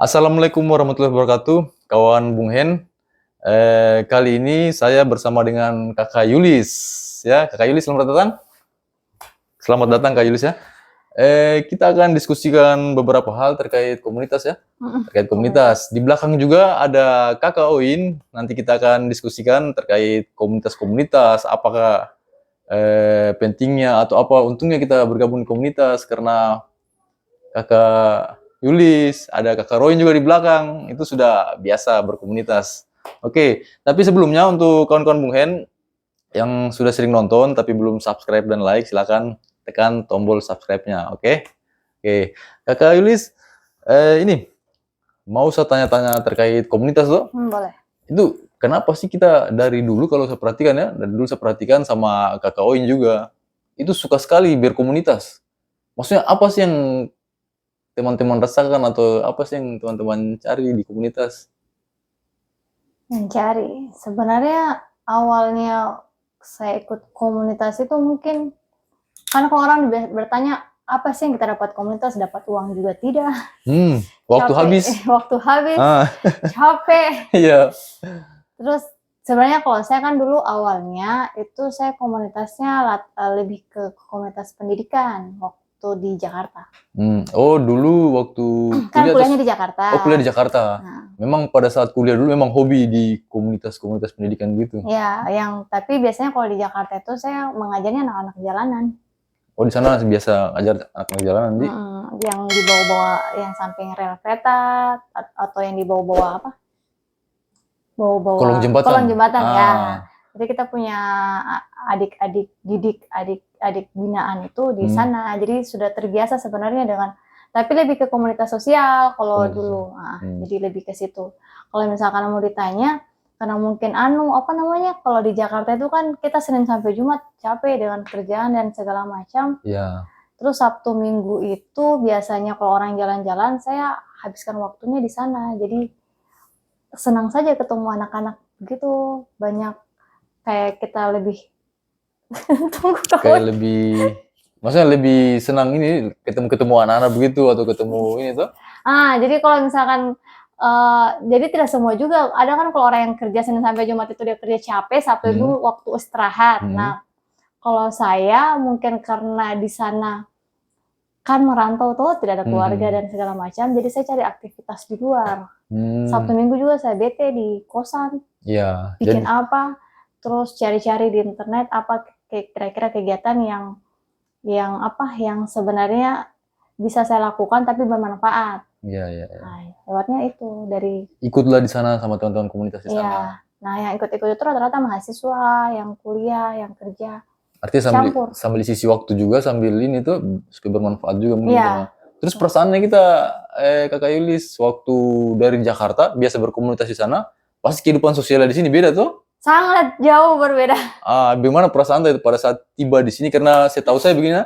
Assalamualaikum warahmatullahi wabarakatuh, kawan Bung Hen. Kali ini saya bersama dengan Kakak Yulis. Ya, Kakak Yulis, selamat datang. Selamat datang, Kak Yulis ya. Kita akan diskusikan beberapa hal terkait komunitas ya. Terkait komunitas. Di belakang juga ada Kakak Oin. Nanti kita akan diskusikan terkait komunitas-komunitas. Apakah pentingnya atau apa untungnya kita bergabung di komunitas, karena Kakak Yulis, ada Kakak Roin juga di belakang, itu sudah biasa berkomunitas. Oke, tapi sebelumnya untuk kawan-kawan Bung Hen yang sudah sering nonton tapi belum subscribe dan like, silakan tekan tombol subscribe-nya, oke? Oke, Kakak Yulis, ini mau saya tanya-tanya terkait komunitas tuh. Boleh. Itu kenapa sih kita dari dulu, kalau saya perhatikan ya, dari dulu saya perhatikan sama Kakak Oin juga, itu suka sekali berkomunitas. Maksudnya apa sih yang teman-teman rasakan atau apa sih yang teman-teman cari di komunitas? Mencari. Sebenarnya awalnya saya ikut komunitas itu mungkin karena kalau orang bertanya apa sih yang kita dapat komunitas, dapat uang juga tidak. Waktu Capek. habis. Waktu habis. Ah. Capek. Iya. Terus sebenarnya kalau saya kan dulu awalnya itu saya komunitasnya lebih ke komunitas pendidikan waktu di Jakarta. Oh, dulu waktu Kan kuliahnya di Jakarta. Oh, kuliah di Jakarta. Nah. Memang pada saat kuliah dulu memang hobi di komunitas-komunitas pendidikan gitu. Ya, tapi biasanya kalau di Jakarta itu saya mengajarnya anak-anak jalanan. Oh, di sana biasa ajar anak-anak jalanan di? Yang dibawa-bawa yang samping rel kereta atau yang dibawa-bawa apa? Bawa-bawa kolong jembatan ya. Jadi kita punya adik-adik didik, adik-adik binaan itu di sana. Jadi sudah terbiasa sebenarnya dengan, tapi lebih ke komunitas sosial kalau dulu. Jadi lebih ke situ. Kalau misalkan mau ditanya, karena mungkin kalau di Jakarta itu kan kita Senin sampai Jumat capek dengan kerjaan dan segala macam. Iya. Terus Sabtu Minggu itu biasanya kalau orang jalan-jalan, saya habiskan waktunya di sana. Jadi senang saja ketemu anak-anak begitu, banyak kayak kita lebih kayak lebih, maksudnya lebih senang ini ketemu anak-anak begitu atau ketemu ini tuh? Jadi kalau misalkan jadi tidak semua juga, ada kan kalau orang yang kerja Senin sampai Jumat itu dia kerja capek, Sabtu itu waktu istirahat. Nah, kalau saya mungkin karena di sana kan merantau tuh, tidak ada keluarga dan segala macam, jadi saya cari aktivitas di luar. Sabtu Minggu juga saya bete di kosan. Iya. Bikin apa, terus cari-cari di internet apa kira-kira kegiatan yang sebenarnya bisa saya lakukan tapi bermanfaat. Iya. Nah, lewatnya itu dari ikutlah di sana sama teman-teman komunitas di sana. Iya. Nah, yang ikut-ikut itu rata-rata mahasiswa, yang kuliah, yang kerja. Artinya sambil sisi waktu juga, sambil ini tuh supaya bermanfaat juga mungkin. Iya. Terus perasaannya kita, Kakak Yulis, waktu dari Jakarta biasa berkomunitas di sana, pasti kehidupan sosialnya di sini beda tuh? Sangat jauh berbeda. Bagaimana perasaan itu pada saat tiba di sini? Karena setahu saya begini,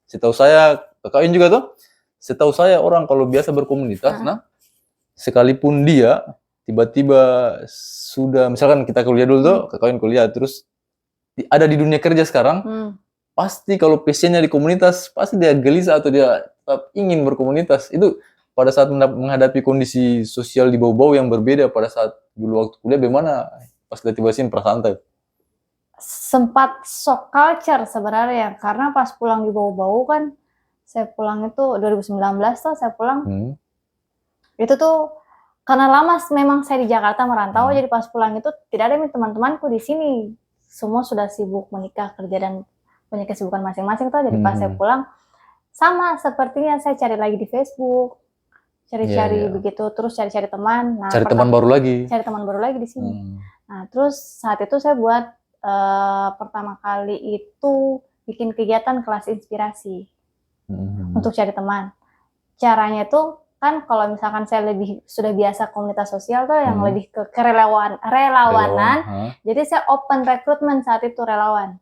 setahu saya Kakak Yulis juga tuh, setahu saya orang kalau biasa berkomunitas, sekalipun dia tiba-tiba sudah, misalkan kita kuliah dulu tuh, Kakak Yulis kuliah, terus ada di dunia kerja sekarang, pasti kalau passionnya di komunitas, pasti dia gelisah atau dia tetap ingin berkomunitas. Itu pada saat menghadapi kondisi sosial di bau-bau yang berbeda pada saat dulu waktu kuliah, bagaimana pas kita tiba sini perasaan tadi? Sempat shock culture sebenarnya, karena pas pulang di bau-bau kan, saya pulang itu 2019 tuh saya pulang. Itu tuh karena lama memang saya di Jakarta merantau, jadi pas pulang itu tidak ada teman-temanku di sini. Semua sudah sibuk menikah, kerja dan punya kesibukan masing-masing tuh. Jadi pas saya pulang, sama sepertinya saya cari lagi di Facebook, cari-cari begitu, terus cari-cari teman. Nah, cari teman baru lagi. Cari teman baru lagi di sini. Nah, terus saat itu saya buat pertama kali itu bikin kegiatan kelas inspirasi untuk cari teman. Caranya tuh kan kalau misalkan saya sudah biasa komunitas sosial tuh yang lebih ke relawanan. Jadi saya open rekrutmen saat itu, relawan.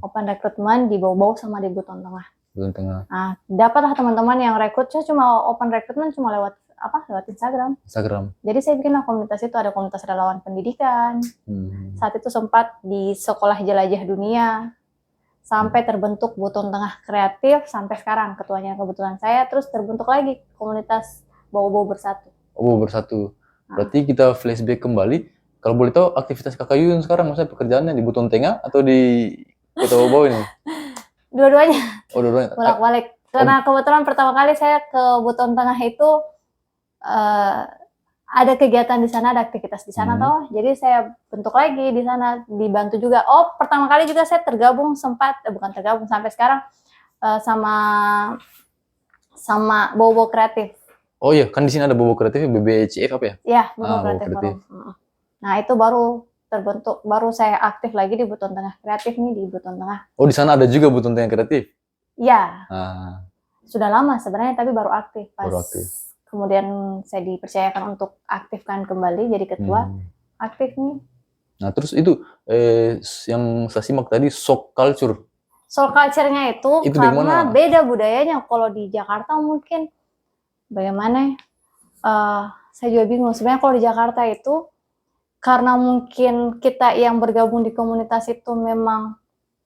Open rekrutmen di bawah-bawah sama di Buton Tengah. Nah, dapatlah teman-teman yang rekrut. Saya cuma open rekrutmen cuma lewat Instagram. Jadi saya bikinlah komunitas itu, ada komunitas relawan pendidikan. Saat itu sempat di Sekolah Jelajah Dunia. Sampai terbentuk Buton Tengah Kreatif, sampai sekarang ketuanya kebetulan saya, terus terbentuk lagi komunitas Bau-Bau Bersatu. Oh, bersatu. Berarti kita flashback kembali. Kalau boleh tahu aktivitas Kakak Yuyun sekarang, maksudnya pekerjaannya di Buton Tengah atau di Kota Bau ini? Dua-duanya Oh, dua-duanya. bolak-balik. Karena kebetulan pertama kali saya ke Buton Tengah itu eh, ada kegiatan di sana, ada aktivitas di sana toh. Jadi saya bentuk lagi di sana, dibantu juga. Oh, pertama kali juga saya tergabung sempat, bukan tergabung sampai sekarang sama Bobo Kreatif. Oh iya, kan di sini ada Bobo Kreatif, BBCF apa ya? Ya, Bobo Bobo Kreatif Kreatif. Forum. Nah, itu baru terbentuk, baru saya aktif lagi di Buton Tengah Kreatif nih, di Buton Tengah. Oh, di sana ada juga Buton Tengah Kreatif? Ya, Ah, sudah lama sebenarnya, tapi baru aktif. Pas baru aktif. kemudian saya dipercayakan untuk aktifkan kembali jadi ketua, aktif nih. Nah, terus itu yang saya simak tadi shock culture. Soul culture-nya itu karena bagaimana? beda budayanya. Kalau di Jakarta mungkin bagaimana? Saya juga bingung. Sebenarnya kalau di Jakarta itu karena mungkin kita yang bergabung di komunitas itu memang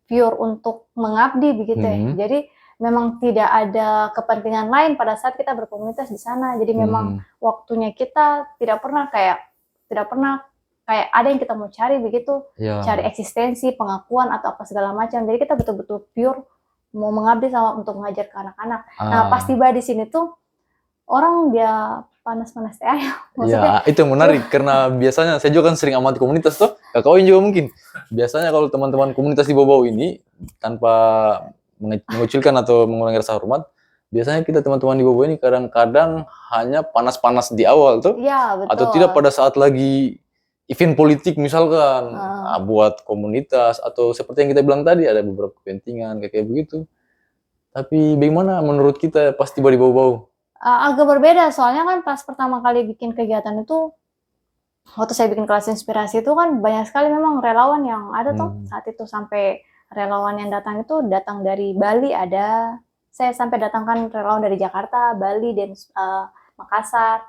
pure untuk mengabdi begitu ya. Jadi memang tidak ada kepentingan lain pada saat kita berkomunitas di sana. Jadi memang waktunya kita tidak pernah kayak ada yang kita mau cari begitu, cari eksistensi, pengakuan atau apa segala macam. Jadi kita betul-betul pure mau mengabdi sama untuk mengajar ke anak-anak. Nah, pas tiba di sini tuh orang dia panas-panas teh ayam. Ya, itu yang menarik karena biasanya saya juga kan sering amati komunitas tuh. Kakak juga mungkin. Biasanya kalau teman-teman komunitas di Bau ini tanpa mengucilkan atau mengurangi rasa hormat, biasanya kita teman-teman di Bau ini kadang-kadang hanya panas-panas di awal tuh. Ya, betul. Atau tidak pada saat lagi event politik misalkan, buat komunitas atau seperti yang kita bilang tadi ada beberapa kepentingan kayak begitu. Tapi bagaimana menurut kita pas tiba di Bau-Bau? Agak berbeda soalnya kan pas pertama kali bikin kegiatan itu, waktu saya bikin kelas inspirasi itu kan banyak sekali memang relawan yang ada tuh saat itu. Sampai relawan yang datang itu datang dari Bali ada, saya sampai datangkan relawan dari Jakarta, Bali, dan Makassar,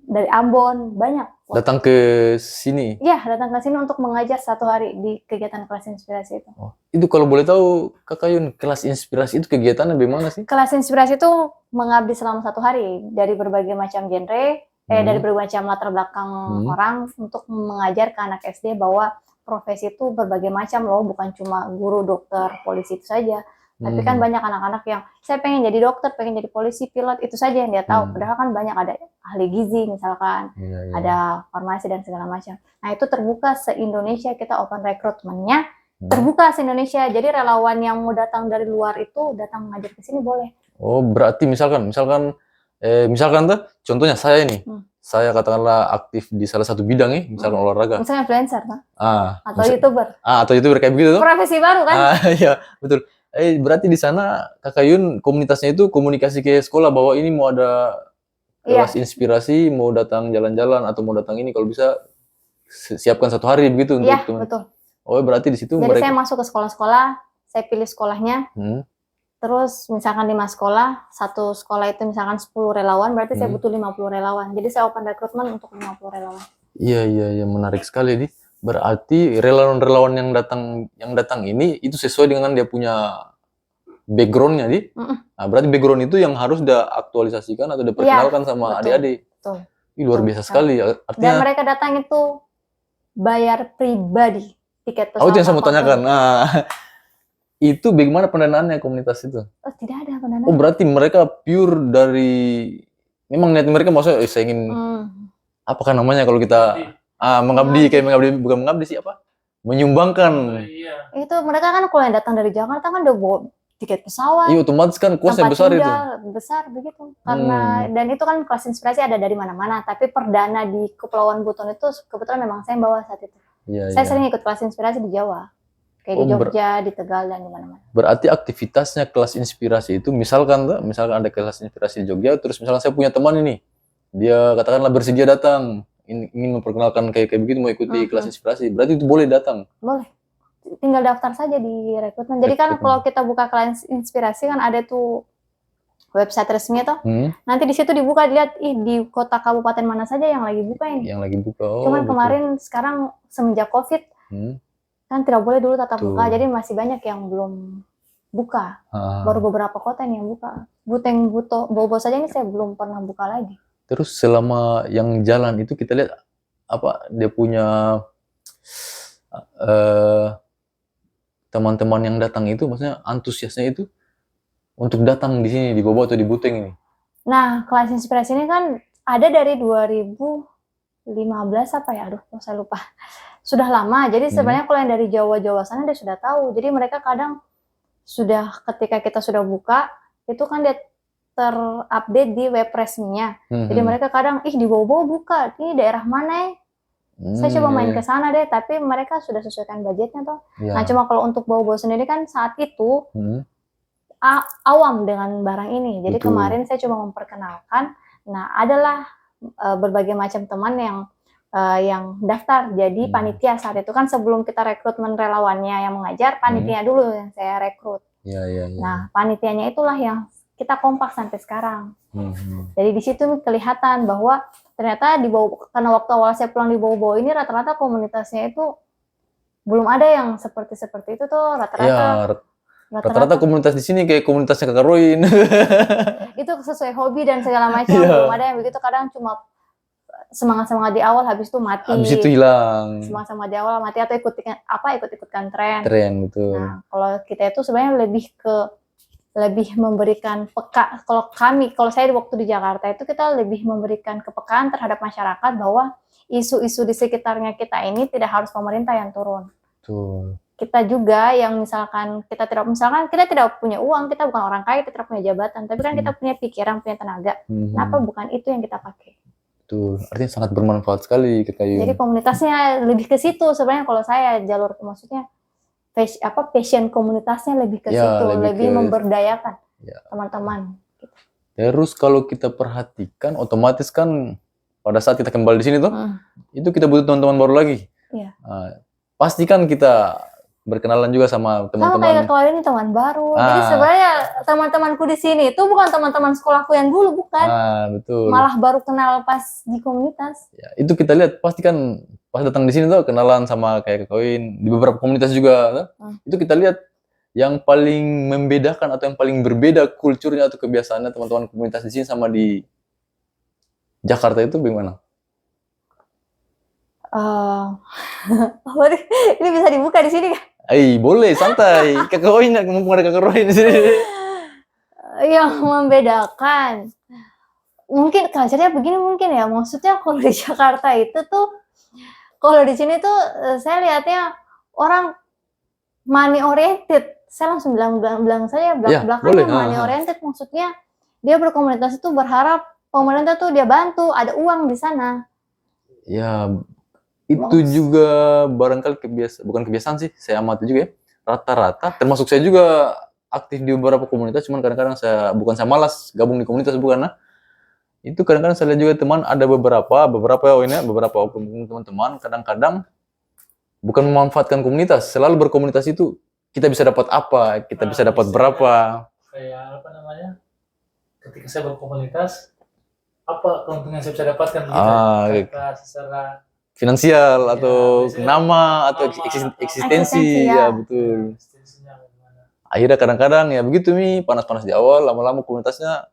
dari Ambon, banyak. Datang ke sini? Iya, datang ke sini untuk mengajar 1 hari di kegiatan kelas inspirasi itu. Oh, itu kalau boleh tahu Kakak Yun, kelas inspirasi itu kegiatannya bagaimana sih? Kelas inspirasi itu mengabdi selama 1 hari dari berbagai macam genre, dari berbagai macam latar belakang orang untuk mengajar ke anak SD bahwa profesi itu berbagai macam loh, bukan cuma guru, dokter, polisi itu saja. Tapi kan banyak anak-anak yang saya pengen jadi dokter, pengen jadi polisi, pilot, itu saja yang dia tahu. Padahal kan banyak ada ahli gizi misalkan, ada farmasi dan segala macam. Nah, itu terbuka se-Indonesia, kita open recruitment-nya, terbuka se-Indonesia. Jadi relawan yang mau datang dari luar itu datang mengajar ke sini boleh. Oh, berarti misalkan tuh contohnya saya nih. Saya katakanlah aktif di salah satu bidang nih, misalkan olahraga. Misalnya influencer, atau YouTuber. Atau YouTuber kayak begitu tuh. Profesi baru kan? Iya, betul. Berarti di sana Kakak Yun komunitasnya itu komunikasi ke sekolah bahwa ini mau ada kelas inspirasi, mau datang jalan-jalan atau mau datang ini, kalau bisa siapkan 1 hari begitu untuk teman. Betul. Oh, berarti di situ jadi saya masuk ke sekolah-sekolah, saya pilih sekolahnya. Terus misalkan 5 sekolah, satu sekolah itu misalkan 10 relawan, berarti saya butuh 50 relawan. Jadi saya open recruitment untuk 50 relawan. Iya, menarik sekali nih. Berarti relawan-relawan yang datang ini itu sesuai dengan dia punya background-nya, Di. Nah, berarti background itu yang harus diaktualisasikan atau diperkenalkan sama adik-adik. Betul. Luar biasa sekali. Artinya, dan mereka datang itu bayar pribadi tiket pesawat. Oh, itu yang saya mau tanyakan. Nah, itu bagaimana pendanaannya komunitas itu? Oh, tidak ada pendanaan. Oh, berarti mereka pure dari memang niat mereka maksudnya saya ingin apakah namanya kalau kita mengabdi, kayak mengabdi, bukan mengabdi sih apa? Menyumbangkan. Itu mereka kan kalau yang datang dari Jakarta kan udah bawa tiket pesawat. Iya, otomatis kan kosnya besar itu. Besar begitu. Karena dan itu kan kelas inspirasi ada dari mana-mana, tapi perdana di Kepulauan Buton itu kebetulan memang saya bawa saat itu. Saya sering ikut kelas inspirasi di Jawa. Kayak di Jogja, di Tegal, dan di mana-mana. Berarti aktivitasnya kelas inspirasi itu misalkan ada kelas inspirasi di Jogja, terus misalkan saya punya teman ini, dia katakanlah bersedia datang, ingin memperkenalkan kayak begitu, mau ikuti kelas inspirasi, berarti itu boleh datang? Boleh. Tinggal daftar saja di rekrutmen. Jadi kan kalau kita buka kelas inspirasi kan ada tuh website resmi tuh. Nanti di situ dibuka, dilihat di kota kabupaten mana saja yang lagi buka ini. Yang lagi buka. Cuman kemarin sekarang semenjak Covid kan tidak boleh dulu tatap muka, jadi masih banyak yang belum buka. Baru beberapa kota yang buka. Buteng Bobo saja ini saya belum pernah buka lagi. Terus selama yang jalan itu kita lihat apa dia punya eh, teman-teman yang datang itu, maksudnya antusiasnya itu untuk datang di sini di Bobo atau di Buteng ini. Nah, kelas inspirasi ini kan ada dari 2015 apa ya? Aduh, kok saya lupa. Sudah lama. Jadi sebenarnya kalau yang dari Jawa-Jawa sana dia sudah tahu. Jadi mereka kadang sudah ketika kita sudah buka, itu kan dia terupdate di web resminya. Jadi mereka kadang, ih di Bobo buka, ini daerah mana ya? Saya coba main ke sana deh, tapi mereka sudah sesuaikan budgetnya toh. Nah, cuma kalau untuk Bobo sendiri kan saat itu awam dengan barang ini. Jadi kemarin saya coba memperkenalkan. Nah, adalah berbagai macam teman yang daftar jadi panitia saat itu kan sebelum kita rekrutmen relawannya yang mengajar, panitia dulu yang saya rekrut. Nah, panitianya itulah yang kita kompak sampai sekarang. Jadi di situ kelihatan bahwa ternyata di bawah, karena waktu awal saya pulang di Bobo ini rata-rata komunitasnya itu belum ada yang seperti itu tuh rata-rata komunitas di sini kayak komunitasnya Kakak Roin. Itu sesuai hobi dan segala macam. Belum ada yang begitu, kadang cuma semangat di awal, habis itu mati. Habis itu hilang. Semangat di awal mati atau ikut-ikutkan tren. Betul. Nah, kalau kita itu sebenarnya lebih memberikan peka. Kalau saya waktu di Jakarta itu kita lebih memberikan kepekaan terhadap masyarakat bahwa isu-isu di sekitarnya kita ini tidak harus pemerintah yang turun. Betul. Kita juga yang misalkan kita tidak punya uang, kita bukan orang kaya, kita tidak punya jabatan, tapi kan kita punya pikiran, punya tenaga. Kenapa bukan itu yang kita pakai? Betul, artinya sangat bermanfaat sekali ke kayu. Jadi komunitasnya lebih ke situ sebenarnya. Kalau saya maksudnya passion komunitasnya lebih ke situ, lebih memberdayakan teman-teman. Terus kalau kita perhatikan, otomatis kan pada saat kita kembali di sini tuh, itu kita butuh teman-teman baru lagi. Pastikan kita berkenalan juga sama teman-teman. Sama kayak kalian ini teman baru. Jadi sebenarnya teman-temanku di sini itu bukan teman-teman sekolahku yang dulu, bukan. Betul. Malah baru kenal pas di komunitas. Itu kita lihat pastikan pas datang di sini tuh kenalan sama kayak Koin di beberapa komunitas juga. Itu kita lihat yang paling membedakan atau yang paling berbeda kulturnya atau kebiasaannya teman-teman komunitas di sini sama di Jakarta itu bagaimana? Ini bisa dibuka di sini kan? Boleh, santai. Kakak Roin, mumpung ada Kakak Roin di sini. Yang membedakan, mungkin culture-nya begini mungkin ya. Maksudnya kalau di Jakarta itu tuh, kalau di sini tuh saya lihatnya orang money oriented. Saya langsung bilang saja belakangnya money oriented. Maksudnya dia berkomunitas itu berharap pemerintah tuh dia bantu, ada uang di sana. Ya, itu juga barangkali bukan kebiasaan sih, saya amati juga ya. Rata-rata, termasuk saya juga aktif di beberapa komunitas, cuman kadang-kadang saya malas gabung di komunitas, bukan. Itu kadang-kadang saya lihat juga teman, ada beberapa teman-teman kadang-kadang bukan memanfaatkan komunitas, selalu berkomunitas itu kita bisa dapat apa, kita bisa dapat berapa. Kayak apa namanya? Ketika saya berkomunitas, apa keuntungan saya bisa dapatkan secara finansial atau nama atau eksistensi ya betul. Akhirnya kadang-kadang ya begitu nih, panas-panas di awal, lama-lama komunitasnya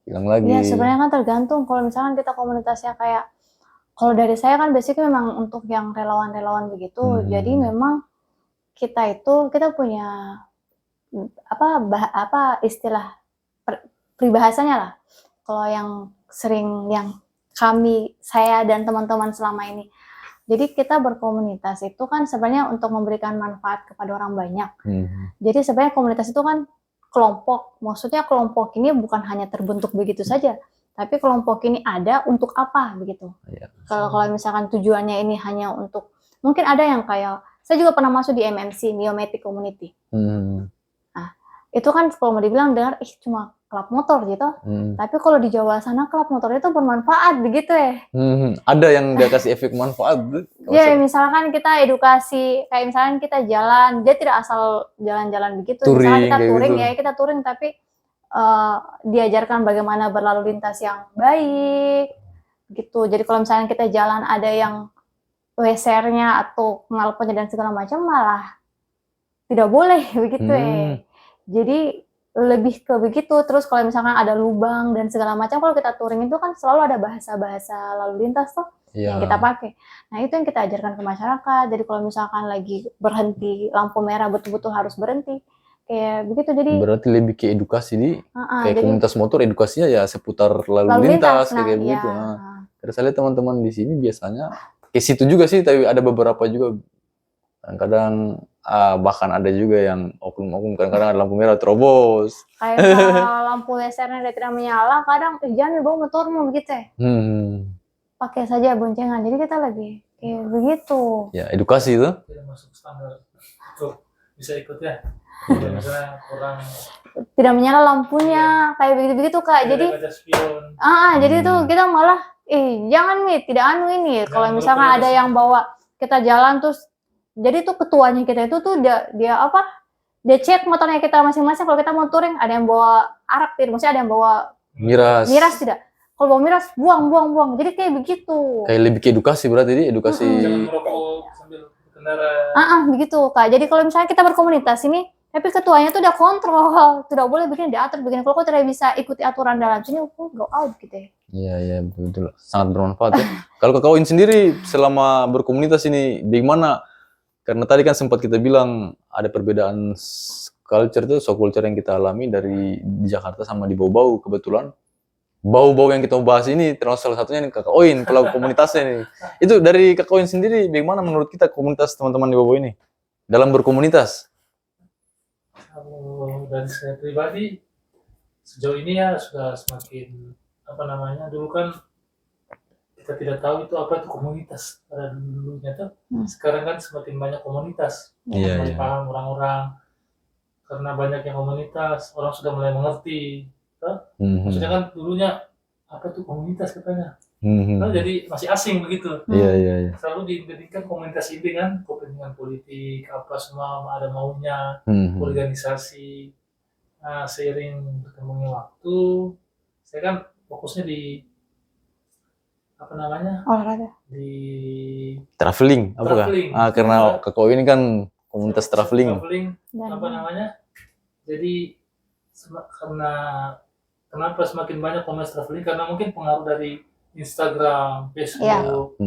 hilang lagi. Ya sebenarnya kan tergantung. Kalau misalkan kita komunitasnya kayak, kalau dari saya kan basicnya memang untuk yang relawan-relawan begitu. Jadi memang kita punya istilah peribahasanya lah. Kalau yang sering saya dan teman-teman selama ini. Jadi kita berkomunitas itu kan sebenarnya untuk memberikan manfaat kepada orang banyak. Jadi sebenarnya komunitas itu kan kelompok. Maksudnya kelompok ini bukan hanya terbentuk begitu saja, tapi kelompok ini ada untuk apa begitu. Kalau misalkan tujuannya ini hanya untuk, mungkin ada yang kayak, saya juga pernah masuk di MMC, Miomatic Community. Nah, itu kan kalau mau dibilang dengar, cuma klub motor gitu. Tapi kalau di Jawa sana klub motor itu bermanfaat begitu ya. Ada yang dia kasih efek manfaat. Ya misalkan kita edukasi, kayak misalkan kita jalan, dia tidak asal jalan-jalan begitu. Misalkan kita touring gitu. Kita touring tapi diajarkan bagaimana berlalu lintas yang baik gitu. Jadi kalau misalnya kita jalan ada yang WSR-nya atau knalpotnya dan segala macam, malah tidak boleh begitu ya. Jadi lebih ke begitu. Terus kalau misalkan ada lubang dan segala macam, kalau kita touring itu kan selalu ada bahasa-bahasa lalu lintas tuh yang kita pakai. Nah itu yang kita ajarkan ke masyarakat. Jadi kalau misalkan lagi berhenti lampu merah betul-betul harus berhenti kayak begitu. Jadi berarti lebih ke edukasi di kayak jadi komunitas motor, edukasinya ya seputar lalu lintas kayak begitu. Karena saya lihat teman-teman di sini biasanya ke situ juga sih, tapi ada beberapa juga kadang-kadang bahkan ada juga yang oknum-oknum, kadang-kadang ada lampu merah terobos. Kayak lampu lasernya tidak menyala, kadang jangan bawa motormu begitu ya. Pakai saja boncengan. Jadi kita lebih kayak begitu. Ya edukasi itu. Tidak masuk standar untuk bisa ikut ya. Misalnya kurang. Tidak menyala lampunya, kayak begitu-begitu Kak. Jadi jadi itu kita malah jangan nih, tidak anu ini. Kalau misalkan ada yang bawa kita jalan terus, jadi tuh ketuanya kita itu tuh dia cek motornya kita masing-masing. Kalau kita mau touring, ada yang bawa arak tidak, maksudnya ada yang bawa miras tidak. Kalau bawa miras, buang. Jadi kayak begitu. Kayak lebih ke edukasi berarti, ini edukasi. Jangan merokok sambil berkendara. Begitu Kak. Jadi kalau misalnya kita berkomunitas ini, tapi ketuanya tuh udah kontrol, tidak boleh begini, diatur begini. Kalau kau tidak bisa ikuti aturan dalam sini, go out gitu ya. Iya, betul. Sangat bermanfaat ya. Kalau Kak Oin sendiri selama berkomunitas ini, bagaimana? Karena tadi kan sempat kita bilang ada perbedaan culture tuh, shock culture yang kita alami dari di Jakarta sama di Bau-Bau. Kebetulan bau-bau yang kita bahas ini termasuk salah satunya nih Kakak Oin, pelaku komunitasnya nih. Itu dari Kakak Oin sendiri, bagaimana menurut kita komunitas teman-teman di Bau-Bau ini dalam berkomunitas? Dari saya pribadi sejauh ini ya sudah semakin dulu kan kita tidak tahu itu apa itu komunitas pada dulunya tuh. Sekarang kan semakin banyak komunitas, semakin paham orang-orang karena banyaknya komunitas, orang sudah mulai mengerti. Maksudnya kan dulunya apa tuh komunitas katanya, jadi masih asing begitu. Iya. Selalu dijadikan komunitas ini kan kepentingan politik apa semua ada maunya, organisasi. Nah seiring berkembangnya waktu, saya kan fokusnya di olahraga, di traveling. Karena Kakak ini kan komunitas traveling. Jadi kenapa semakin banyak komunitas traveling, karena mungkin pengaruh dari Instagram, Facebook,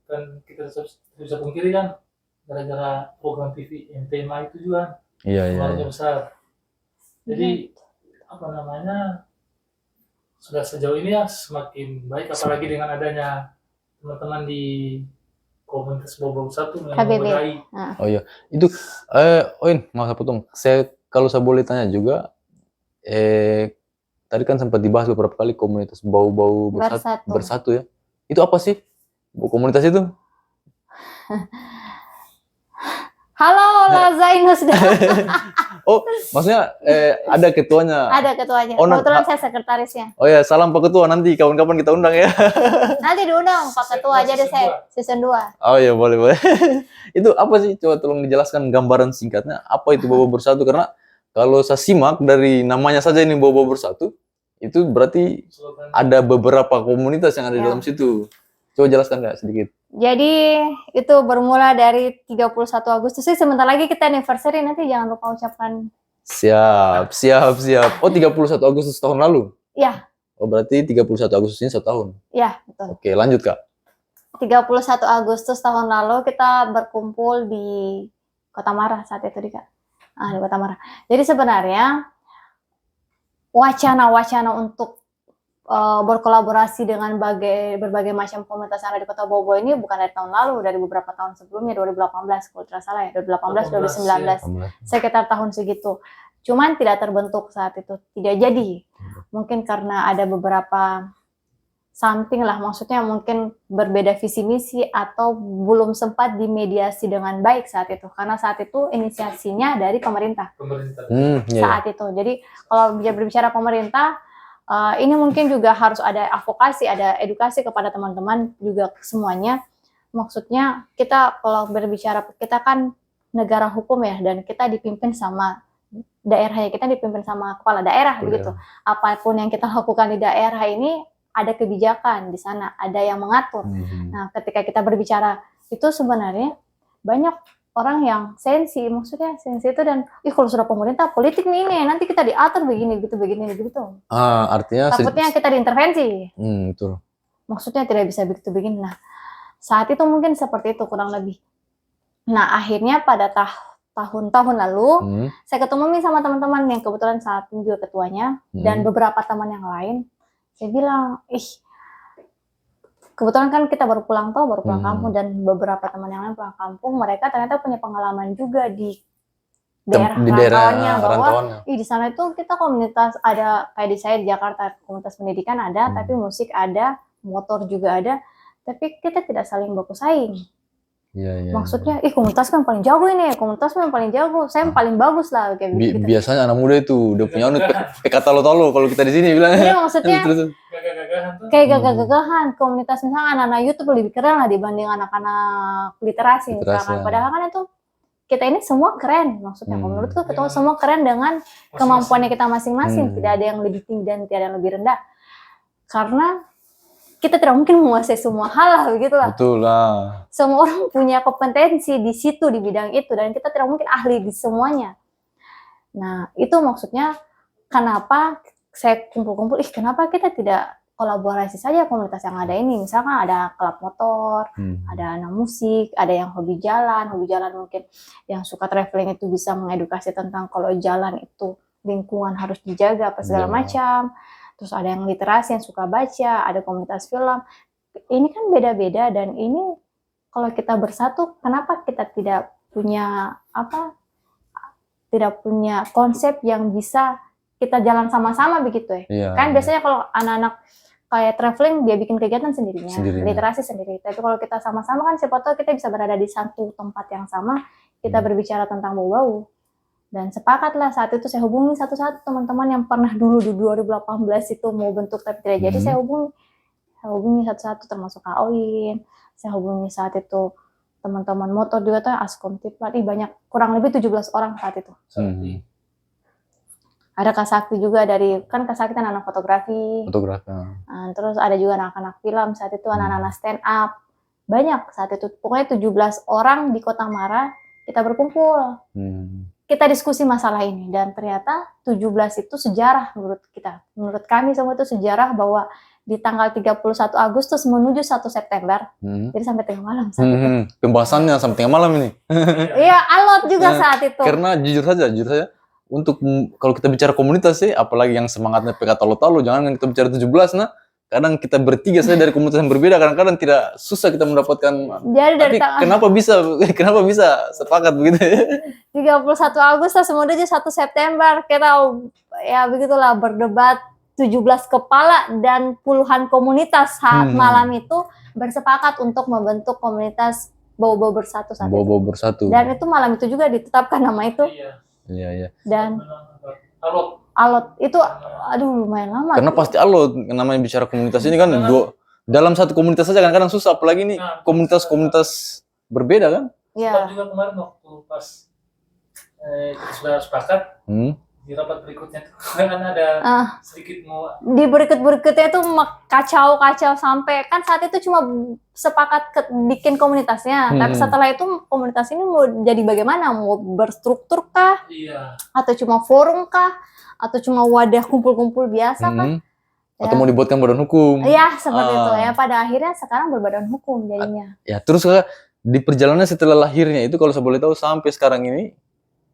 kan kita bisa pungkiri kan gara-gara program TV NTMA itu juga pengaruhnya besar. Jadi sudah sejauh ini ya semakin baik, apalagi dengan adanya teman-teman di komunitas Bau-Bau 1 yang memudai. Oh iya, itu Oin, maaf potong. Kalau saya boleh tanya juga, tadi kan sempat dibahas beberapa kali komunitas Bau-Bau bersatu ya. Itu apa sih komunitas itu? Halo Lazainus. Oh, maksudnya ada ketuanya? Ada ketuanya. Kebetulan saya sekretarisnya. Oh ya, salam Pak Ketua, nanti kapan-kapan kita undang ya. Nanti diundang Pak Ketua aja deh, saya season 2. Oh ya, boleh. Itu apa sih? Coba tolong dijelaskan gambaran singkatnya. Apa itu Bau-Bau bersatu? Karena kalau saya simak dari namanya saja ini Bau-Bau bersatu, itu berarti ada beberapa komunitas yang ada di dalam situ. Coba jelaskan nggak sedikit. Jadi itu bermula dari 31 Agustus. Sebentar lagi kita anniversary, nanti jangan lupa ucapkan. Siap. Oh, 31 Agustus tahun lalu? Iya. Oh, berarti 31 Agustus ini 1 tahun? Iya, betul. Oke, lanjut Kak. 31 Agustus tahun lalu kita berkumpul di Kota Marah saat itu di Kota Marah. Jadi sebenarnya wacana untuk berkolaborasi dengan berbagai macam komunitas yang ada di Kota Bau-Bau ini bukan dari tahun lalu, dari beberapa tahun sebelumnya, 2018 kalau tidak salah ya, 2018, 2019, sekitar tahun segitu. Cuman tidak terbentuk saat itu, tidak jadi. Mungkin karena ada beberapa something lah, maksudnya mungkin berbeda visi misi atau belum sempat dimediasi dengan baik saat itu, karena saat itu inisiasinya dari pemerintah. Saat itu. Jadi kalau berbicara pemerintah, ini mungkin juga harus ada advokasi, ada edukasi kepada teman-teman juga semuanya. Maksudnya kita kalau berbicara, kita kan negara hukum ya, dan kita dipimpin sama daerahnya, kita dipimpin sama kepala daerah begitu. Apapun yang kita lakukan di daerah ini ada kebijakan di sana, ada yang mengatur. Nah, ketika kita berbicara itu sebenarnya banyak orang yang sensi, maksudnya sensi itu dan kalau sudah pemerintah politik nih ini nanti kita diatur begini begitu. Artinya Takutnya kita diintervensi. betul. Maksudnya tidak bisa begitu begini. Nah, saat itu mungkin seperti itu kurang lebih. Nah, akhirnya pada tahun-tahun lalu saya ketemu nih sama teman-teman yang kebetulan saat ini juga ketuanya dan beberapa teman yang lain. Saya bilang, kebetulan kan kita baru pulang kampung dan beberapa teman yang lain pulang kampung, mereka ternyata punya pengalaman juga di daerah rantauannya bahwa di sana itu kita komunitas ada kayak di saya di Jakarta komunitas pendidikan ada, tapi musik ada, motor juga ada, tapi kita tidak saling baku saing. Maksudnya, komunitas kan paling jago ini, komunitas kan paling jago, saya paling bagus lah kayak begitu. Biasanya anak muda itu udah punya PK talo-talo kalau kita di sini bilang. Iya, maksudnya kayak gagah-gagahan. Komunitas misalnya anak-anak YouTube lebih keren lah dibanding anak-anak literasi misalkan. Padahal kan itu kita ini semua keren, maksudnya menurutku ketemu semua keren dengan kemampuannya kita masing-masing, tidak ada yang lebih tinggi dan tidak ada yang lebih rendah. Karena kita tidak mungkin menguasai semua hal lah, begitulah. Betul lah. Semua orang punya kompetensi di situ, di bidang itu, dan kita tidak mungkin ahli di semuanya. Nah, itu maksudnya kenapa saya kumpul-kumpul, kenapa kita tidak kolaborasi saja komunitas yang ada ini. Misalkan ada klub motor, ada anak musik, ada yang hobi jalan mungkin yang suka traveling itu bisa mengedukasi tentang kalau jalan itu lingkungan harus dijaga, apa segala macam. Terus ada yang literasi yang suka baca, ada komunitas film. Ini kan beda-beda dan ini kalau kita bersatu, kenapa kita tidak punya konsep yang bisa kita jalan sama-sama begitu ya? Kan biasanya kalau anak-anak kayak traveling dia bikin kegiatan sendirinya, literasi sendiri. Tapi kalau kita sama-sama kan siapa tahu kita bisa berada di satu tempat yang sama, kita berbicara tentang bau-bau. Dan sepakatlah saat itu saya hubungi satu-satu teman-teman yang pernah dulu di 2018 itu mau bentuk tapi tidak jadi, saya hubungi satu-satu termasuk Kak Oin, saya hubungi saat itu teman-teman motor juga tuh Askom Tiplat, banyak kurang lebih 17 orang saat itu. Ada Kak Sakti juga kan Kak Sakti kan anak fotografi. Terus ada juga anak-anak film saat itu, anak-anak stand up. Banyak saat itu, pokoknya 17 orang di Kota Mara kita berkumpul. Kita diskusi masalah ini dan ternyata 17 itu sejarah menurut kita. Menurut kami semua itu sejarah bahwa di tanggal 31 Agustus menuju 1 September. Jadi sampai tengah malam saat itu. Pembahasannya sampai tengah malam ini. Iya, alot juga saat itu. Karena jujur saja untuk kalau kita bicara komunitas sih, apalagi yang semangatnya PK Talo-Talo, jangan kita bicara 17 kadang kita bertiga saja dari komunitas yang berbeda, kadang-kadang tidak susah kita mendapatkan. Jadi kenapa bisa sepakat begitu? 31 Agustus menuju 1 September kita ya begitulah berdebat 17 kepala dan puluhan komunitas saat malam itu bersepakat untuk membentuk komunitas Bau-Bau Bersatu saat Bau-Bau Bersatu. Dan itu malam itu juga ditetapkan nama itu. Iya. Dan alot itu lumayan lama. Karena pasti alot namanya bicara komunitas ini kan dalam satu komunitas saja kan kadang susah, apalagi nih komunitas-komunitas berbeda kan. Iya. Juga kemarin waktu pas kita sudah sepakat di rapat berikutnya kan ada sedikit mau di berikutnya itu kacau sampai kan saat itu cuma sepakat bikin komunitasnya, tapi setelah itu komunitas ini mau jadi bagaimana, mau berstruktur kah? Iya. Atau cuma forum kah? Atau cuma wadah kumpul-kumpul biasa kan? Atau mau dibuatkan badan hukum? Iya, seperti itu ya. Pada akhirnya sekarang berbadan hukum jadinya. Ya, terus di perjalanan setelah lahirnya itu kalau saya boleh tahu sampai sekarang ini,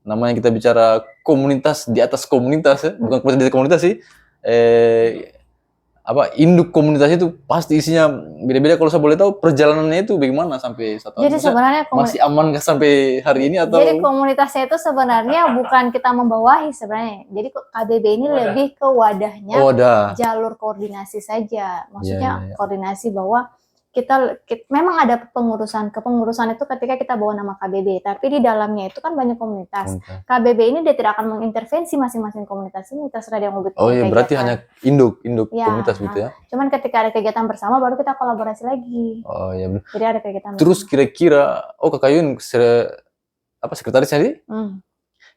namanya kita bicara komunitas di atas komunitas ya, bukan komunitas di komunitas sih. Induk komunitas itu pasti isinya beda-beda. Kalau saya boleh tahu perjalanannya itu bagaimana sampai satu Jadi sebenarnya masih aman sampai hari ini atau? Jadi komunitasnya itu sebenarnya bukan kita membawahi sebenarnya. Jadi KBB ini lebih ke wadahnya, jalur koordinasi saja. Maksudnya koordinasi bahwa kita memang ada kepengurusan itu ketika kita bawa nama KBB, tapi di dalamnya itu kan banyak komunitas. KBB ini dia tidak akan mengintervensi masing-masing komunitas ini, terserah dia mau bikin kegiatan. Berarti hanya induk komunitas gitu ya. Cuman ketika ada kegiatan bersama baru kita kolaborasi lagi. Jadi ada kegiatan Terus kira-kira Kak Yun sekretaris tadi?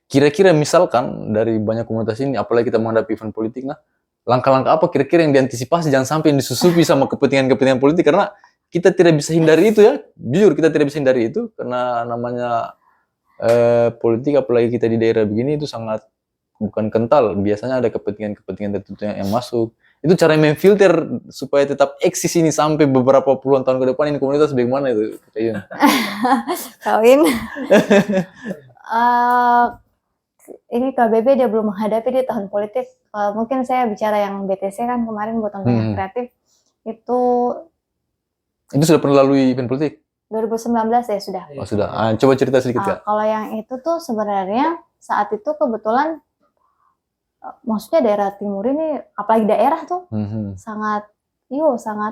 Kira-kira misalkan dari banyak komunitas ini, apalagi kita menghadapi event politik, langkah-langkah apa kira-kira yang diantisipasi jangan sampai disusupi sama kepentingan politik, karena kita tidak bisa hindari itu ya, jujur kita tidak bisa hindari itu karena namanya politik apalagi kita di daerah begini itu sangat bukan kental. Biasanya ada kepentingan-kepentingan tertentu yang masuk. Itu cara memfilter supaya tetap eksis ini sampai beberapa puluhan tahun ke depan ini komunitas bagaimana itu? Kawin. Ini KBB dia belum menghadapi di tahun politik. Mungkin saya bicara yang BTC kan kemarin buat yang kreatif itu sudah pernah lalui event politik? 2019 ya sudah. Oh sudah. Coba cerita sedikit Kak. Kalau yang itu tuh sebenarnya saat itu kebetulan maksudnya daerah timur ini apalagi daerah tuh sangat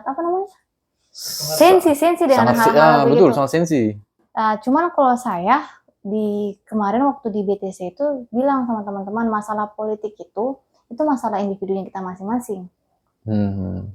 apa namanya? Sensi dengan hal-hal begitu. Betul, sangat sensi. Cuman kalau saya di kemarin waktu di BTC itu bilang sama teman-teman masalah politik itu masalah individunya kita masing-masing.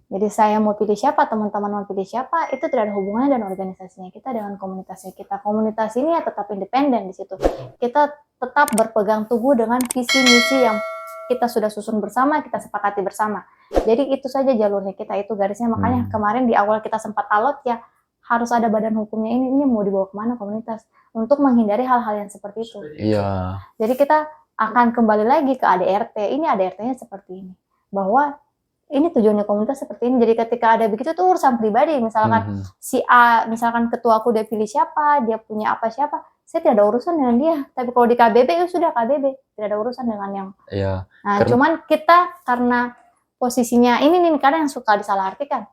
Jadi saya mau pilih siapa, teman-teman mau pilih siapa, itu tidak ada hubungannya dengan organisasinya kita, dengan komunitasnya kita. Komunitas ini ya tetap independen di situ. Kita tetap berpegang teguh dengan visi misi yang kita sudah susun bersama, kita sepakati bersama. Jadi itu saja jalurnya kita, itu garisnya. Makanya kemarin di awal kita sempat alot ya, harus ada badan hukumnya ini mau dibawa kemana komunitas untuk menghindari hal-hal yang seperti itu. Iya. Jadi kita akan kembali lagi ke ADRT. Ini ADRT-nya seperti ini, bahwa ini tujuannya komunitas seperti ini. Jadi ketika ada begitu tuh urusan pribadi, misalkan si A, misalkan ketua aku dia pilih siapa, dia punya apa siapa, saya tidak ada urusan dengan dia. Tapi kalau di KBB itu sudah KBB, tidak ada urusan dengan yang. Iya. Nah, cuman kita karena posisinya ini nih kadang yang suka disalahartikan.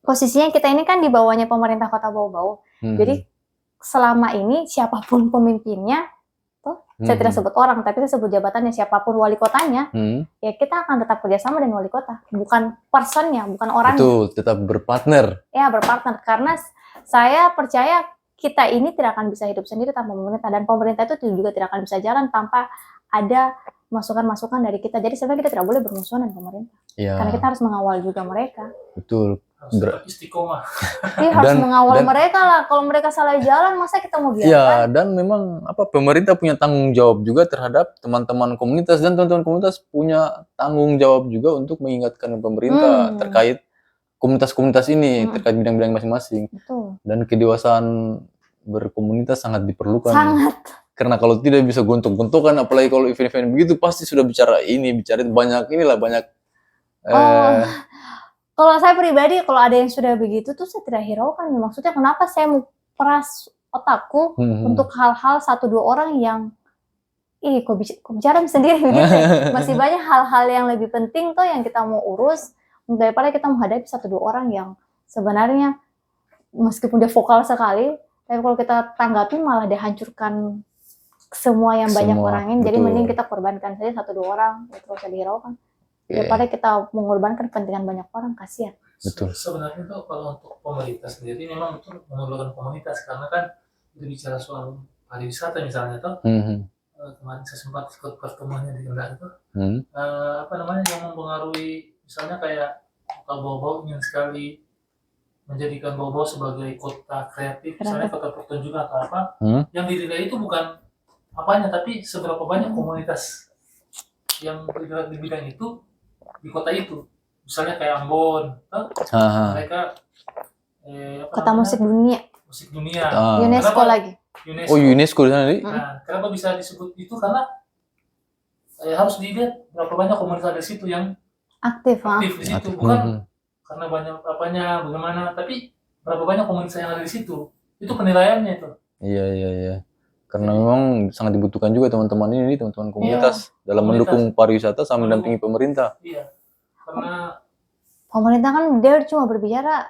Posisinya kita ini kan di bawahnya pemerintah Kota Bau-Bau. Jadi selama ini siapapun pemimpinnya, saya tidak sebut orang, tapi saya sebut jabatannya, siapapun wali kotanya, ya kita akan tetap kerjasama dengan wali kota, bukan personnya, bukan orangnya. Betul, tetap berpartner. Ya, berpartner, karena saya percaya kita ini tidak akan bisa hidup sendiri tanpa pemerintah, dan pemerintah itu juga tidak akan bisa jalan tanpa ada masukan-masukan dari kita. Jadi sebenarnya kita tidak boleh bermusuhan dengan pemerintah, karena kita harus mengawal juga mereka. Betul. Istiqomah. Iya, harus mengawal mereka lah. Kalau mereka salah jalan, masa kita mau biarkan? Ya, dan memang pemerintah punya tanggung jawab juga terhadap teman-teman komunitas, dan teman-teman komunitas punya tanggung jawab juga untuk mengingatkan pemerintah terkait komunitas-komunitas ini, terkait bidang-bidang masing-masing. Betul. Dan kedewasaan berkomunitas sangat diperlukan. Sangat. Karena kalau tidak bisa gontok-gontokan, apalagi kalau event-event begitu, pasti sudah bicara itu banyak Kalau saya pribadi, kalau ada yang sudah begitu tuh saya tidak hiraukan. Maksudnya kenapa saya mau peras otakku untuk hal-hal 1-2 orang yang kok bicara sendiri begitu. Masih banyak hal-hal yang lebih penting tuh yang kita mau urus daripada kita menghadapi 1-2 orang yang sebenarnya meskipun dia vokal sekali, tapi kalau kita tanggapi malah dia hancurkan semua yang banyak orangin. Jadi mending kita korbankan saja 1-2 orang, itu usah dihiraukan. Daripada kita mengorbankan kepentingan banyak orang, kasihan. Betul. Sebenarnya tuh kalau untuk pemerintah sendiri memang betul memerlukan komunitas, karena kan itu bicara soal pariwisata misalnya tuh. Kemarin saya sempat ikut pertemuannya di Kendal itu. Yang mempengaruhi misalnya kayak Kota Bau-Bau ingin sekali menjadikan Bau-Bau sebagai kota kreatif, misalnya kota pertunjukan atau apa, yang dinilai itu bukan apanya, tapi seberapa banyak komunitas yang bergerak di bidang itu di kota itu. Misalnya kayak Ambon, mereka kota musik dunia. UNESCO kenapa? lagi. UNESCO di sana. Nah, kenapa bisa disebut itu? Karena harus dilihat berapa banyak komunitas di situ yang aktif di situ, bukan karena banyak apanya bagaimana, tapi berapa banyak komunitas yang ada di situ. Itu penilaiannya itu. Iya. Karena memang sangat dibutuhkan juga teman-teman komunitas dalam mendukung pariwisata sama mendampingi pemerintah. Iya. Karena pemerintah kan dia cuma berbicara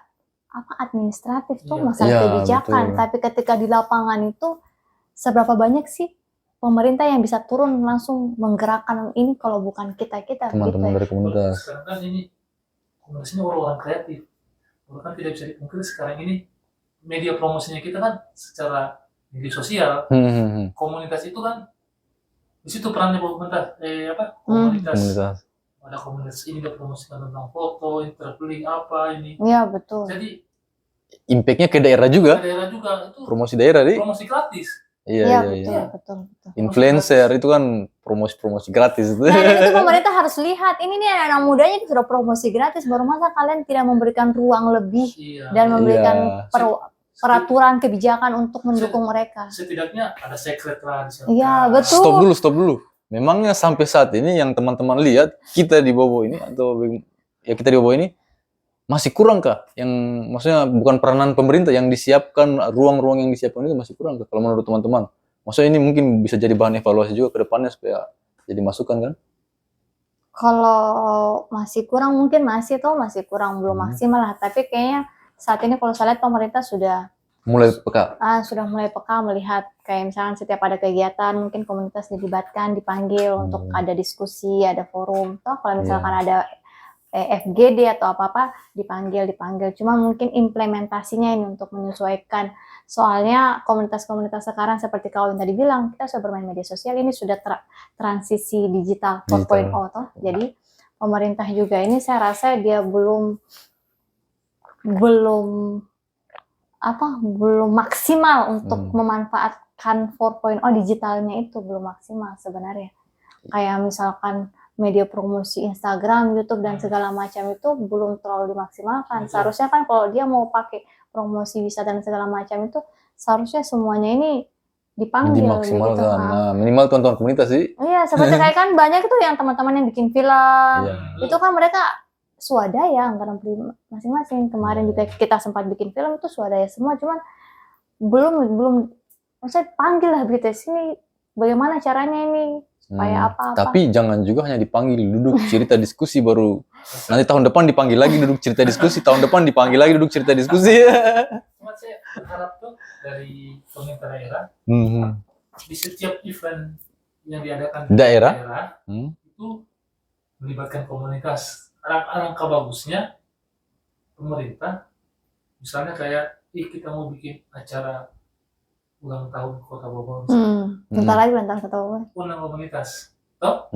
administratif tuh masalah kebijakan, tapi ketika di lapangan itu seberapa banyak sih pemerintah yang bisa turun langsung menggerakkan ini kalau bukan kita teman-teman dari komunitas. Sekarang kan ini komunitas ini orang-orang kreatif. Bahkan tidak bisa dipungkiri sekarang ini media promosinya kita kan secara media sosial. Komunitas itu kan di situ perannya pemerintah komunitas. Ada komunitas ini dia promosikan tentang foto, interplay apa ini. Iya, betul. Jadi impact-nya ke daerah juga. Itu promosi daerah deh. Promosi gratis. Iya. Betul. Influencer itu kan promosi gratis. Nah, itu pemerintah harus lihat. Ini nih anak-anak mudanya sudah promosi gratis, baru masa kalian tidak memberikan ruang lebih dan memberikan peraturan kebijakan untuk mendukung mereka. Setidaknya ada secret lah di sana. Iya, betul. Stop dulu. Memangnya sampai saat ini yang teman-teman lihat kita di Bobo ini atau ya kita di Bobo ini masih kurang kah? Yang maksudnya bukan peranan pemerintah yang disiapkan, ruang-ruang yang disiapkan itu masih kurang kah? Kalau menurut teman-teman, maksudnya ini mungkin bisa jadi bahan evaluasi juga ke depannya supaya jadi masukan kan? Kalau masih kurang mungkin masih kurang, belum maksimal lah. Tapi kayaknya saat ini kalau saya lihat pemerintah sudah Mulai peka. mulai peka melihat kayak misalnya setiap ada kegiatan mungkin komunitas dilibatkan, dipanggil untuk ada diskusi, ada forum. Toh kalau misalkan ada FGD atau apa-apa dipanggil. Cuma mungkin implementasinya ini untuk menyesuaikan. Soalnya komunitas-komunitas sekarang seperti kau yang tadi bilang, kita sudah bermain media sosial, ini sudah transisi digital 4.0 toh. Jadi pemerintah juga ini saya rasa dia belum maksimal untuk memanfaatkan 4.0 digitalnya, itu belum maksimal sebenarnya. Kayak misalkan media promosi Instagram, YouTube dan segala macam itu belum terlalu dimaksimalkan. Seharusnya kan kalau dia mau pakai promosi wisata dan segala macam itu seharusnya semuanya ini dipanggil dimaksimalkan. gitu. Nah, minimal tonton komunitas sih. Iya, seperti kayak kan banyak itu yang teman-teman yang bikin film. Itu kan mereka swadaya, anggaran masing-masing. Kemarin juga kita sempat bikin film itu swadaya semua, cuman belum maksudnya panggil lah begitu sini bagaimana caranya ini supaya apa-apa. Tapi jangan juga hanya dipanggil duduk cerita diskusi baru nanti tahun depan dipanggil lagi duduk cerita diskusi, tahun depan dipanggil lagi duduk cerita diskusi. Cuma saya berharap tuh dari pemerintah daerah di setiap event yang diadakan di daerah itu melibatkan komunitas. Alangkah bagusnya pemerintah misalnya kayak kita mau bikin acara ulang tahun Kota Bogor. Bentar lagi ulang tahun Kota Bogor. Undang komunitas. Toh?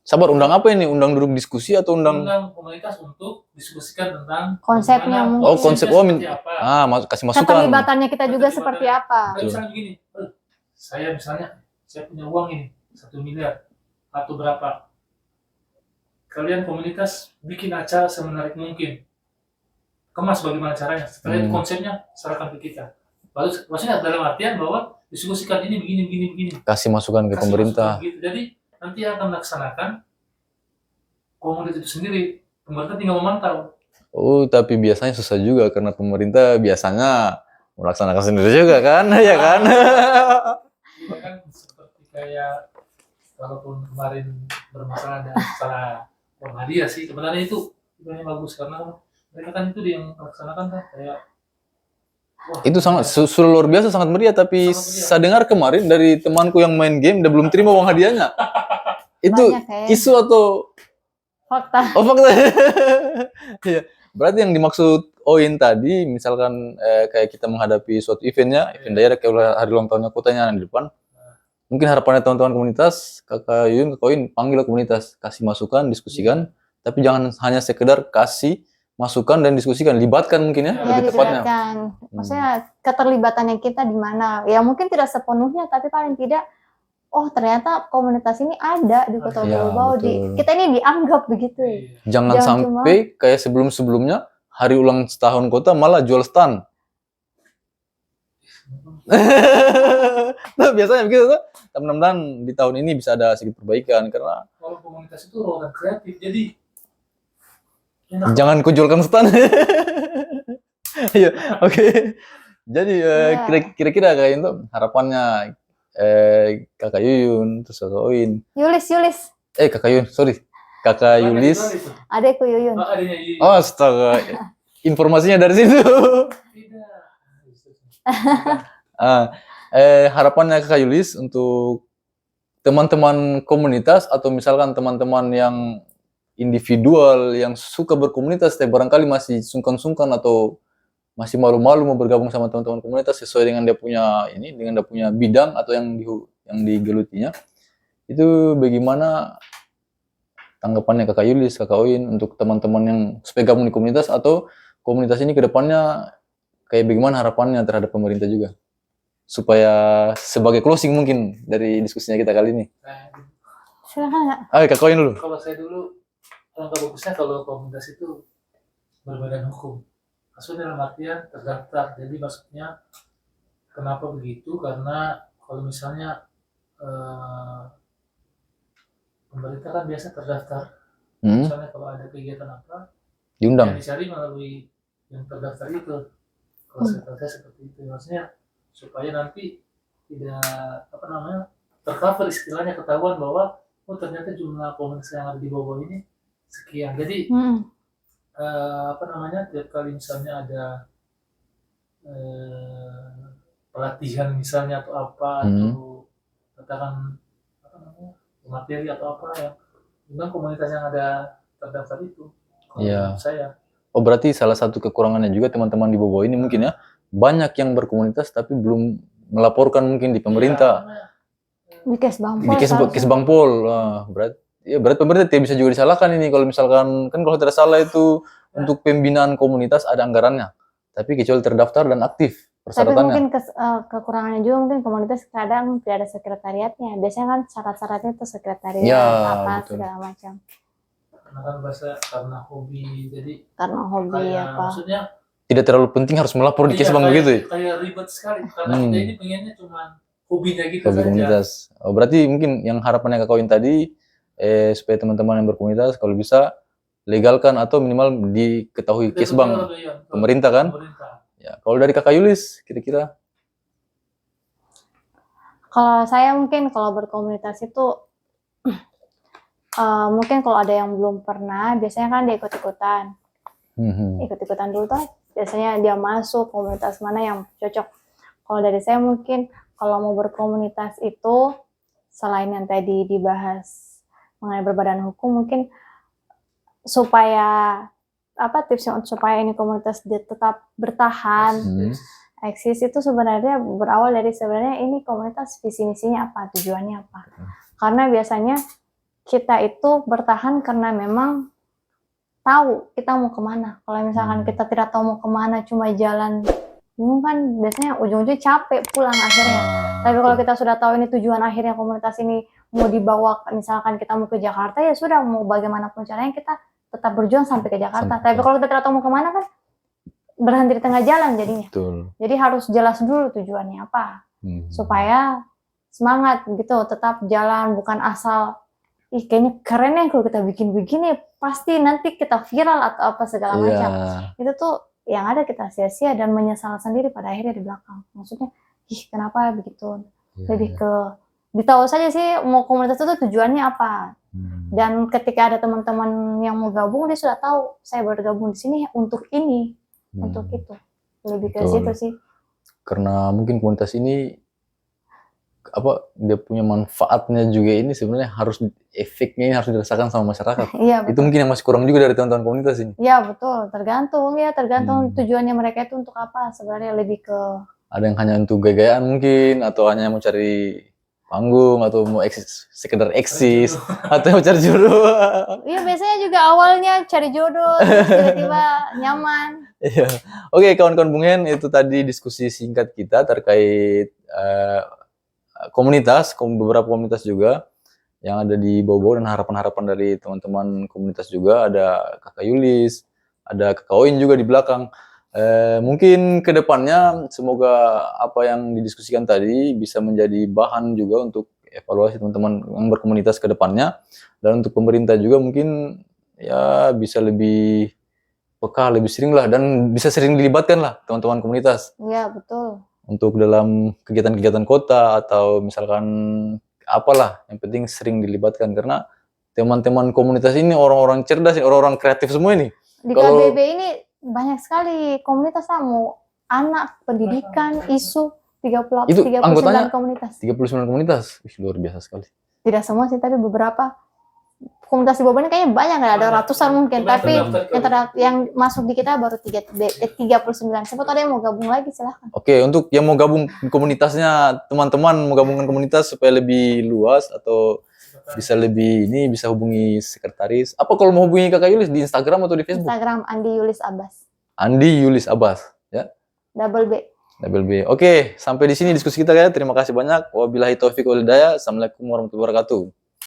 Sabar, undang apa ini? Undang duduk diskusi atau undang komunitas untuk diskusikan tentang konsepnya mungkin. Oh, konsep kasih masukan. Keterlibatannya kita juga seperti apa? Misalnya begini, saya punya uang ini 1 miliar atau berapa. Kalian komunitas bikin acara semenarik mungkin. Kemas bagaimana caranya. Setelah itu konsepnya serahkan ke kita. Lalu maksudnya dalam artian bahwa diskusikan ini begini. Kasih masukan ke pemerintah. Gitu. Jadi nanti akan melaksanakan komunitas itu sendiri. Pemerintah tinggal memantau. Oh, tapi biasanya susah juga karena pemerintah biasanya melaksanakan sendiri juga kan, ya kan? Juga kan seperti kayak walaupun kemarin bermasalah ada salah hadiah sih, sebenarnya itu bagus karena mereka kan itu yang melaksanakan kan kayak itu sangat sudah luar biasa, sangat meriah. Tapi saya dengar kemarin dari temanku yang main game dan belum terima uang hadiahnya. Itu isu atau fakta? Oh, fakta. Iya. Berarti yang dimaksud Oin tadi, misalkan kayak kita menghadapi suatu event daerah kayak hari ulang tahunnya kotanya di depan. Mungkin harapannya teman-teman komunitas, Kakak Yuyun, Kakak Oin, panggil komunitas, kasih masukan, diskusikan, tapi jangan hanya sekedar kasih masukan dan diskusikan, libatkan mungkin ya lebih tepatnya. Maksudnya keterlibatannya kita di mana? Ya mungkin tidak sepenuhnya, tapi paling tidak, oh ternyata komunitas ini ada di Kota Bau. Kita ini dianggap begitu. Jangan sampai kayak sebelum-sebelumnya hari ulang tahun kota malah jual stand. Nah, biasanya begitu tuh. Mudah-mudahan di tahun ini bisa ada sedikit perbaikan karena kalau komunitas itu ruang kreatif, jadi jangan kujualkan stand. Iya, oke. Jadi kira-kira kayak itu harapannya Kakak Yuyun, terus Kakak Oin. Yulis. Kakak Yuyun, sorry. Kakak Yulis. Adekku Yuyun. Oh, astaga. Informasinya dari situ. Harapannya Kakak Yulis untuk teman-teman komunitas atau misalkan teman-teman yang individual yang suka berkomunitas tapi barangkali masih sungkan-sungkan atau masih malu-malu mau bergabung sama teman-teman komunitas sesuai dengan dia punya bidang atau yang digelutinya. Itu bagaimana tanggapannya Kakak Yulis, Kakak Oin untuk teman-teman yang supaya gabung di komunitas atau komunitas ini ke depannya kayak bagaimana harapannya terhadap pemerintah juga? Supaya sebagai closing mungkin dari diskusinya kita kali ini. Silakan Kakak Oin dulu. Kalau saya dulu, alangkah bagusnya kalau komunitas itu berbadan hukum. maksudnya dalam artian terdaftar. Jadi maksudnya kenapa begitu? Karena kalau misalnya pemerintah kan biasa terdaftar. Misalnya kalau ada kegiatan apa, Diundang. yang dicari melalui yang terdaftar itu. Kalau saya seperti itu, maksudnya supaya nanti tidak tercover istilahnya, ketahuan bahwa oh ternyata jumlah komunitas yang ada di bawah ini sekian. Jadi tiap kali misalnya ada pelatihan misalnya atau apa atau katakan materi atau apa yang dengan komunitas yang ada terdaftar itu. Iya. Saya. Oh berarti salah satu kekurangannya juga teman-teman di Bobo ini mungkin ya, banyak yang berkomunitas tapi belum melaporkan mungkin di pemerintah. Di Kesbangpol. Di Kesbangpol. Berarti pemerintah tidak bisa juga disalahkan ini kalau misalkan, kan kalau tidak salah itu untuk pembinaan komunitas ada anggarannya. Tapi kecuali terdaftar dan aktif persyaratannya. Tapi mungkin kekurangannya juga mungkin komunitas kadang tidak ada sekretariatnya. Biasanya kan syarat-syaratnya itu sekretariat segala macam. Karena kan bahasa karena hobi, jadi karena hobi apa? Maksudnya tidak terlalu penting harus melapor di Kesbang begitu ya? Kayak ribet sekali karena kita ini pengennya cuma hobinya gitu hobi saja. Komunitas. Oh, berarti mungkin yang harapannya Kak Kawin tadi supaya teman-teman yang berkomunitas kalau bisa legalkan atau minimal diketahui Kesbang pemerintah kan? Ya, kalau dari Kakak Yulis kira-kira? Kalau saya mungkin kalau berkomunitas itu mungkin kalau ada yang belum pernah, biasanya kan dia ikut-ikutan. Ikut-ikutan dulu tuh, biasanya dia masuk komunitas mana yang cocok. Kalau dari saya mungkin, kalau mau berkomunitas itu, selain yang tadi dibahas mengenai berbadan hukum, mungkin supaya, tipsnya supaya ini komunitas dia tetap bertahan, eksis itu sebenarnya berawal dari sebenarnya ini komunitas visi misinya apa, tujuannya apa. Karena biasanya, kita itu bertahan karena memang tahu kita mau kemana. Kalau misalkan kita tidak tahu mau kemana, cuma jalan, kan biasanya ujung-ujungnya capek pulang akhirnya. Tapi kalau kita sudah tahu ini tujuan akhirnya komunitas ini mau dibawa, misalkan kita mau ke Jakarta, ya sudah mau bagaimanapun caranya kita tetap berjuang sampai ke Jakarta. Tapi kalau kita tidak tahu mau kemana kan berhenti di tengah jalan jadinya. Betul. Jadi harus jelas dulu tujuannya apa, supaya semangat gitu, tetap jalan, bukan asal kayaknya keren ya kalau kita bikin begini, pasti nanti kita viral atau apa segala macam. Itu tuh yang ada kita sia-sia dan menyesal sendiri pada akhirnya di belakang. Maksudnya, kenapa begitu? Lebih ke ditahu saja sih mau komunitas itu tujuannya apa. Dan ketika ada teman-teman yang mau gabung, dia sudah tahu saya bergabung di sini untuk ini, untuk itu. Lebih ke situ sih. Karena mungkin komunitas ini dia punya manfaatnya juga ini sebenarnya harus efeknya ini harus dirasakan sama masyarakat. Iya, itu mungkin yang masih kurang juga dari teman-teman komunitas ini. Iya betul, tergantung tujuannya mereka itu untuk apa. Sebenarnya lebih ke ada yang hanya untuk gaya-gayaan mungkin, atau hanya mau cari panggung, atau mau sekedar eksis, atau mau cari jodoh. Iya biasanya juga awalnya cari jodoh, tiba-tiba nyaman. Iya. Oke, kawan-kawan Bung Hen, itu tadi diskusi singkat kita terkait komunitas, beberapa komunitas juga yang ada di Bobo dan harapan-harapan dari teman-teman komunitas juga. Ada Kakak Yulis, ada Kakak Oin juga di belakang. Mungkin ke depannya semoga apa yang didiskusikan tadi bisa menjadi bahan juga untuk evaluasi teman-teman yang berkomunitas ke depannya, dan untuk pemerintah juga mungkin ya bisa lebih peka, lebih sering lah, dan bisa sering dilibatkan lah teman-teman komunitas. Iya betul. Untuk dalam kegiatan-kegiatan kota atau misalkan apalah, yang penting sering dilibatkan karena teman-teman komunitas ini orang-orang cerdas, orang-orang kreatif semua ini. Di KBB ini banyak sekali komunitas tamu, anak, pendidikan, isu, 39 komunitas. 39 komunitas, luar biasa sekali. Tidak semua sih, tapi beberapa. Komunitas di Bobo ini kayaknya banyak, ada ratusan mungkin, tapi yang masuk di kita baru 39. Siapa tahu ada yang mau gabung lagi, silahkan. Oke, untuk yang mau gabung komunitasnya, teman-teman mau gabungkan komunitas supaya lebih luas atau bisa lebih bisa hubungi sekretaris. Apa kalau mau hubungi Kakak Yulis di Instagram atau di Facebook? Instagram Andi Yulis Abbas. Andi Yulis Abbas, ya. Double B. Oke, sampai di sini diskusi kita ya. Terima kasih banyak. Wabillahi taufiq wal hidayah. Assalamualaikum warahmatullahi wabarakatuh.